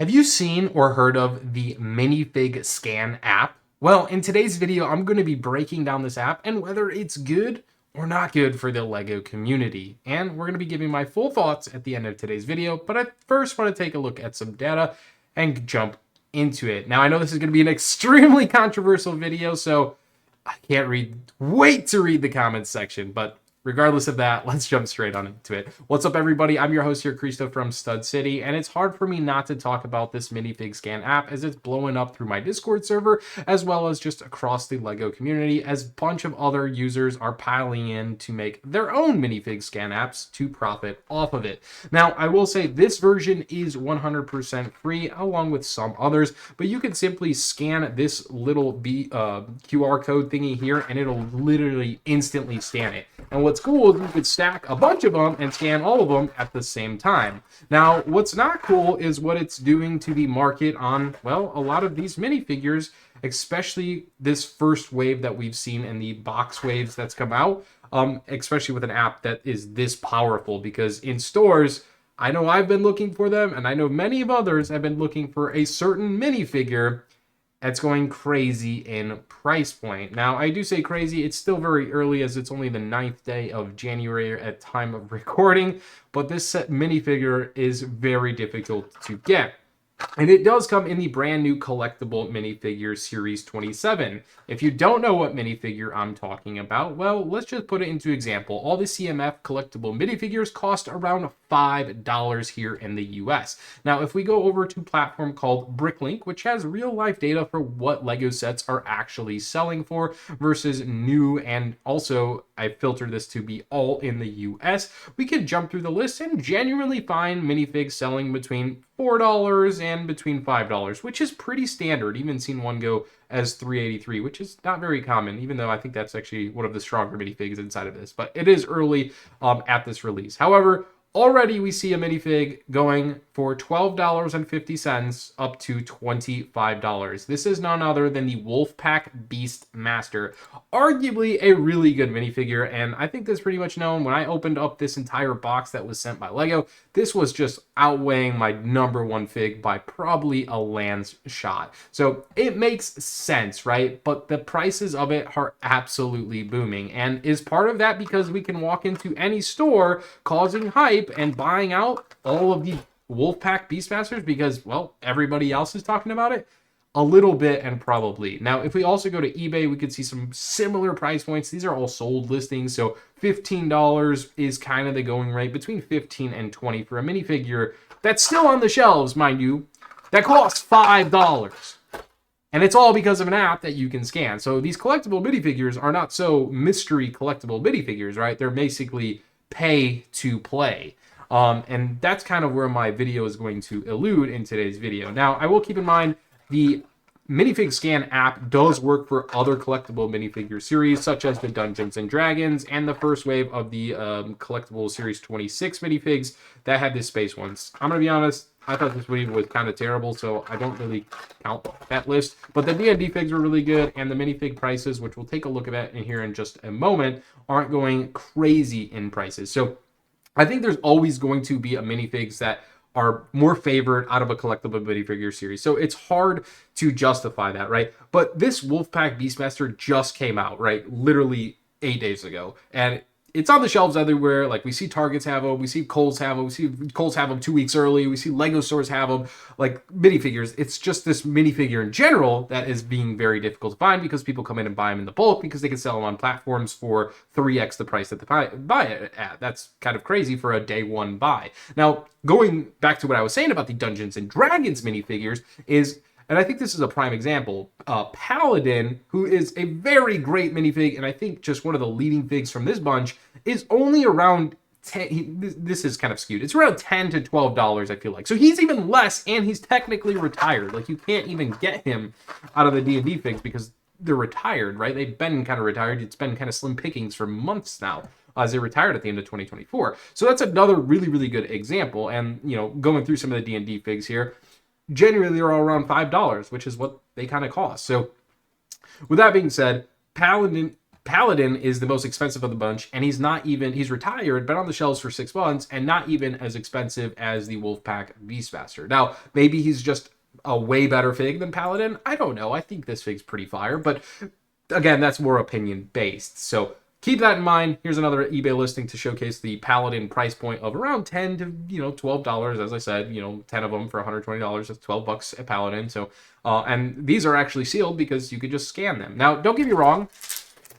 Have you seen or heard of the minifig scan app? Well, in today's video, I'm going to be breaking down this app and whether it's good or not good for the LEGO community. And we're going to be giving my full thoughts at the end of today's video, but I first want to take a look at some data and jump into it. Now, I know this is going to be an extremely controversial video, so I can't wait to read the comments section, but regardless of that, let's jump straight on into it. What's up, everybody? I'm your host here, Cristo from Stud City, and it's hard for me not to talk about this minifig scan app as it's blowing up through my Discord server, as well as just across the LEGO community, as a bunch of other users are piling in to make their own minifig scan apps to profit off of it. Now, I will say this version is 100% free, along with some others, but you can simply scan this little QR code thingy here, and it'll literally instantly scan it. And what's cool is you could stack a bunch of them and scan all of them at the same time. Now, what's not cool is what it's doing to the market on, well, a lot of these minifigures, especially this first wave that we've seen in the box waves that's come out, especially with an app that is this powerful, because in stores, I know I've been looking for them, and I know many of others have been looking for a certain minifigure that's going crazy in price point. Now, I do say crazy, it's still very early as it's only the 9th day of January at time of recording, but this set minifigure is very difficult to get. And it does come in the brand new collectible minifigure Series 27. If you don't know what minifigure I'm talking about, well, let's just put it into example. All the CMF collectible minifigures cost around $5 here in the US. Now, if we go over to a platform called Bricklink, which has real life data for what LEGO sets are actually selling for versus new, and also I filtered this to be all in the US, we could jump through the list and genuinely find minifigs selling between $4 and between $5, which is pretty standard. Even seen one go as $3.83, which is not very common, even though I think that's actually one of the stronger minifigs inside of this, but it is early at this release. However, already we see a minifig going for $12.50 up to $25. This is none other than the Wolfpack Beast Master. Arguably a really good minifigure, and I think that's pretty much known. When I opened up this entire box that was sent by LEGO, this was just outweighing my number one fig by probably a land's shot. So it makes sense, right? But the prices of it are absolutely booming. And is part of that because we can walk into any store causing hype and buying out all of the Wolfpack Beastmasters because, well, everybody else is talking about it? A little bit, and probably. Now, if we also go to eBay, we could see some similar price points. These are all sold listings, so $15 is kind of the going rate, between $15 and $20 for a minifigure that's still on the shelves, mind you, that costs $5. And it's all because of an app that you can scan. So these collectible minifigures are not so mystery collectible minifigures, right? They're basically pay to play. And that's kind of where my video is going to allude in today's video. Now, I will keep in mind the minifig scan app does work for other collectible minifigure series, such as the Dungeons and Dragons and the first wave of the collectible Series 26 minifigs that had the space ones. I'm going to be honest, I thought this wave was kind of terrible, so I don't really count that list. But the D&D figs were really good, and the minifig prices, which we'll take a look at in here in just a moment, aren't going crazy in prices. So I think there's always going to be a minifigs that are more favored out of a collectible minifigure series. So it's hard to justify that, right? But this Wolfpack Beastmaster just came out, right? Literally 8 days ago. And it's on the shelves everywhere. Like, we see Targets have them, we see Kohl's have them, we see Kohl's have them 2 weeks early, we see Lego stores have them, like minifigures. It's just this minifigure in general that is being very difficult to find because people come in and buy them in the bulk because they can sell them on platforms for 3x the price that they buy it at. That's kind of crazy for a day one buy. Now, going back to what I was saying about the Dungeons and Dragons minifigures is, and I think this is a prime example, Paladin, who is a very great minifig, and I think just one of the leading figs from this bunch, is only around 10, this is kind of skewed, it's around $10 to $12, I feel like. So he's even less, and he's technically retired. Like, you can't even get him out of the D&D figs because they're retired, right? They've been kind of retired. It's been kind of slim pickings for months now, as they retired at the end of 2024. So that's another really, really good example. And, you know, going through some of the D&D figs here, generally they're all around $5, which is what they kind of cost. So with that being said, Paladin Paladin is the most expensive of the bunch, and he's retired, been on the shelves for 6 months, and not even as expensive as the Wolfpack Beastmaster. Now, maybe he's just a way better fig than Paladin. I don't know. I think this fig's pretty fire, but again, that's more opinion based. So keep that in mind. Here's another eBay listing to showcase the Paladin price point of around $10 to $12. As I said, 10 of them for $120. That's $12 at Paladin. So, and these are actually sealed because you could just scan them. Now, don't get me wrong.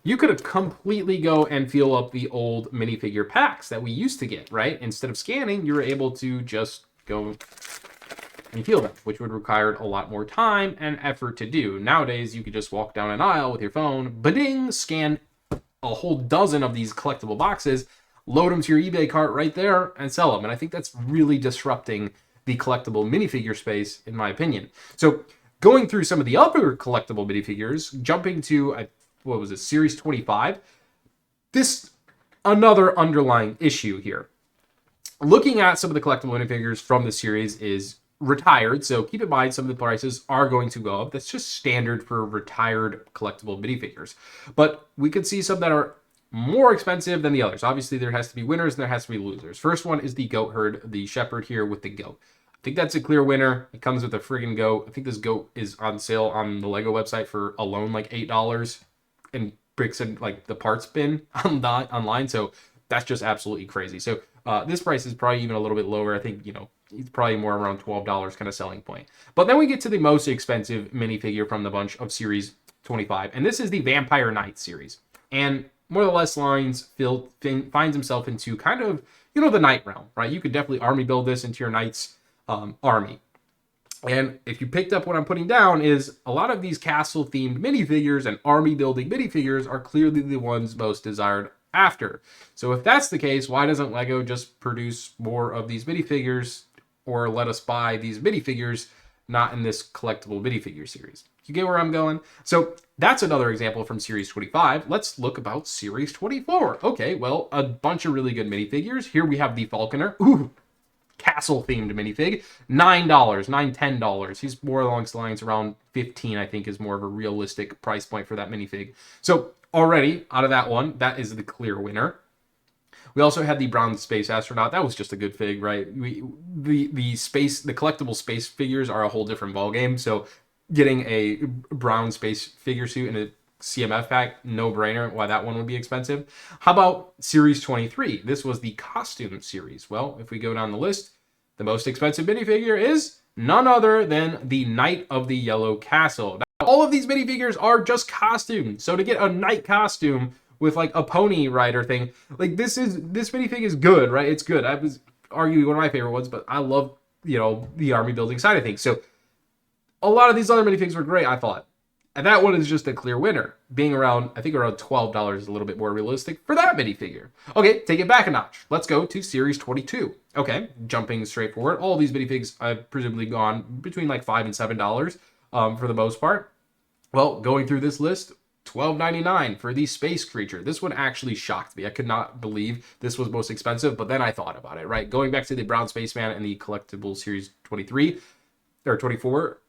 You could have completely go and feel up the old minifigure packs that we used to get, right? Instead of scanning, you were able to just go and feel them, which would require a lot more time and effort to do. Nowadays, you could just walk down an aisle with your phone, ba-ding, scan a whole dozen of these collectible boxes, load them to your eBay cart right there, and sell them. And I think that's really disrupting the collectible minifigure space, in my opinion. So going through some of the other collectible minifigures, jumping to what was it, Series 25? This, another underlying issue here. Looking at some of the collectible minifigures from the series is retired, so keep in mind some of the prices are going to go up. That's just standard for retired collectible minifigures. But we could see some that are more expensive than the others. Obviously, there has to be winners and there has to be losers. First one is the goat herd, the shepherd here with the goat. I think that's a clear winner. It comes with a friggin' goat. I think this goat is on sale on the Lego website for alone like $8. And bricks and like the parts bin online, so that's just absolutely crazy. So this price is probably even a little bit lower. I think it's probably more around $12 kind of selling point. But then we get to the most expensive minifigure from the bunch of Series 25, and this is the Vampire Knight series. And more or less lines, Phil finds himself into kind of the knight realm, right? You could definitely army build this into your knight's army. And if you picked up what I'm putting down is a lot of these castle-themed minifigures and army-building minifigures are clearly the ones most desired after. So if that's the case, why doesn't Lego just produce more of these minifigures or let us buy these minifigures not in this collectible minifigure series? You get where I'm going? So that's another example from Series 25. Let's look about Series 24. Okay, well, a bunch of really good minifigures. Here we have the Falconer. Ooh! Castle themed minifig, $9, $10. He's more along the lines around 15, I think, is more of a realistic price point for that minifig. So already out of that one, that is the clear winner. We also had the brown space astronaut. That was just a good fig, right? The collectible space figures are a whole different ballgame. So getting a brown space figure suit in a CMF pack, no brainer why that one would be expensive. How about Series 23? This was the costume series. Well, if we go down the list, the most expensive minifigure is none other than the Knight of the Yellow Castle. Now, all of these minifigures are just costumes. So to get a knight costume with like a pony rider thing, like this minifig is good, right? It's good. I was arguably one of my favorite ones, but I love, the army building side of things. So a lot of these other minifigs were great, I thought. And that one is just a clear winner, being around $12 is a little bit more realistic for that minifigure. Okay, take it back a notch. Let's go to Series 22. Okay, jumping straight forward. All these minifigs have presumably gone between like $5 and $7 for the most part. Well, going through this list, $12.99 for the space creature. This one actually shocked me. I could not believe this was most expensive, but then I thought about it, right? Going back to the brown spaceman and the collectible Series 23 or 24.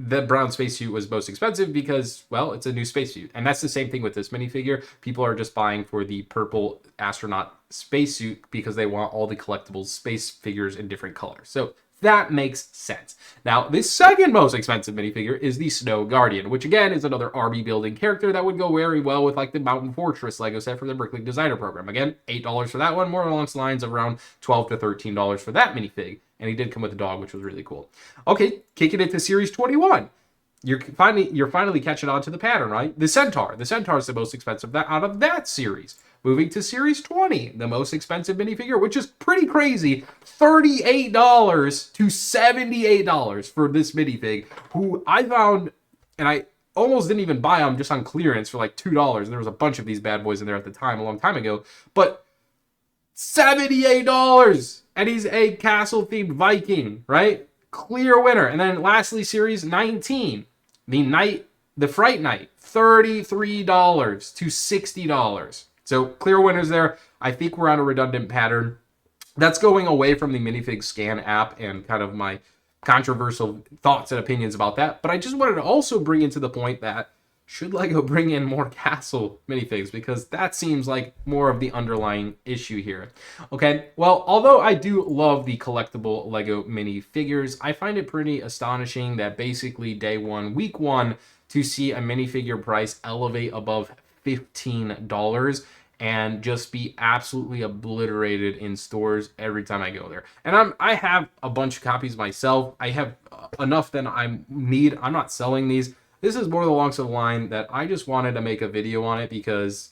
The brown spacesuit was most expensive because, well, it's a new spacesuit. And that's the same thing with this minifigure. People are just buying for the purple astronaut spacesuit because they want all the collectible space figures in different colors. So that makes sense. Now, the second most expensive minifigure is the Snow Guardian, which again is another army building character that would go very well with like the Mountain Fortress Lego set from the Bricklink Designer Program. Again, $8 for that one, more along the lines of around $12 to $13 for that minifig. And he did come with a dog, which was really cool. Okay, kicking it to Series 21. You're finally catching on to the pattern, right? The Centaur. The Centaur is the most expensive out of that series. Moving to Series 20, the most expensive minifigure, which is pretty crazy, $38 to $78 for this minifig, who I found, and I almost didn't even buy them just on clearance for like $2. And there was a bunch of these bad boys in there at the time, a long time ago. But $78! And he's a castle-themed Viking, right? Clear winner. And then lastly, Series 19, the Fright Knight, $33 to $60. So clear winners there. I think we're on a redundant pattern. That's going away from the minifig scan app and kind of my controversial thoughts and opinions about that. But I just wanted to also bring into the point that should LEGO bring in more castle minifigs? Because that seems like more of the underlying issue here. Okay, well, although I do love the collectible LEGO minifigures, I find it pretty astonishing that basically day one, week one, to see a minifigure price elevate above $15 and just be absolutely obliterated in stores every time I go there. And I have a bunch of copies myself. I have enough that I need. I'm not selling these. This is more along the line that I just wanted to make a video on it because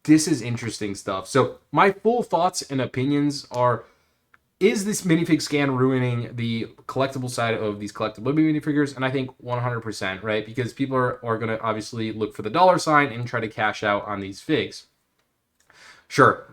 this is interesting stuff. So my full thoughts and opinions are, is this minifig scan ruining the collectible side of these collectible minifigures? And I think 100%, right? Because people are going to obviously look for the dollar sign and try to cash out on these figs. Sure,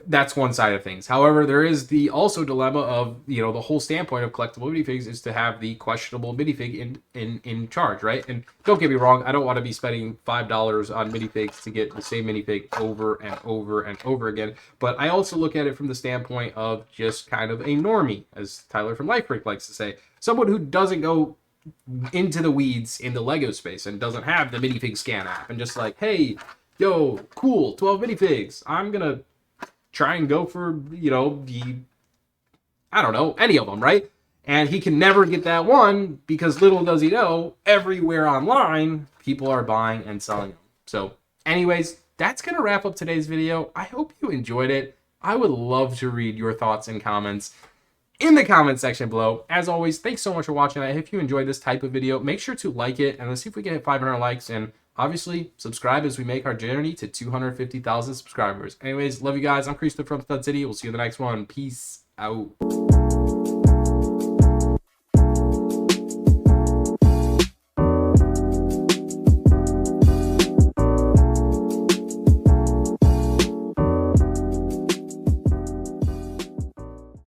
that's one side of things. However, there is the also dilemma of, you know, the whole standpoint of collectible minifigs is to have the questionable minifig in charge, right? And don't get me wrong, I don't want to be spending $5 on minifigs to get the same minifig over and over and over again. But I also look at it from the standpoint of just kind of a normie, as Tyler from Life Break likes to say. Someone who doesn't go into the weeds in the LEGO space and doesn't have the minifig scan app and just like, hey, yo, cool, 12 minifigs. I'm going to try and go for, you know, I don't know, any of them, right? And he can never get that one because little does he know, everywhere online, people are buying and selling them. So anyways, that's going to wrap up today's video. I hope you enjoyed it. I would love to read your thoughts and comments in the comment section below. As always, thanks so much for watching. If you enjoyed this type of video, make sure to like it, and let's see if we can hit 500 likes, and obviously subscribe as we make our journey to 250,000 subscribers. Anyways, love you guys. I'm Christopher from Stud City. We'll see you in the next one. Peace out.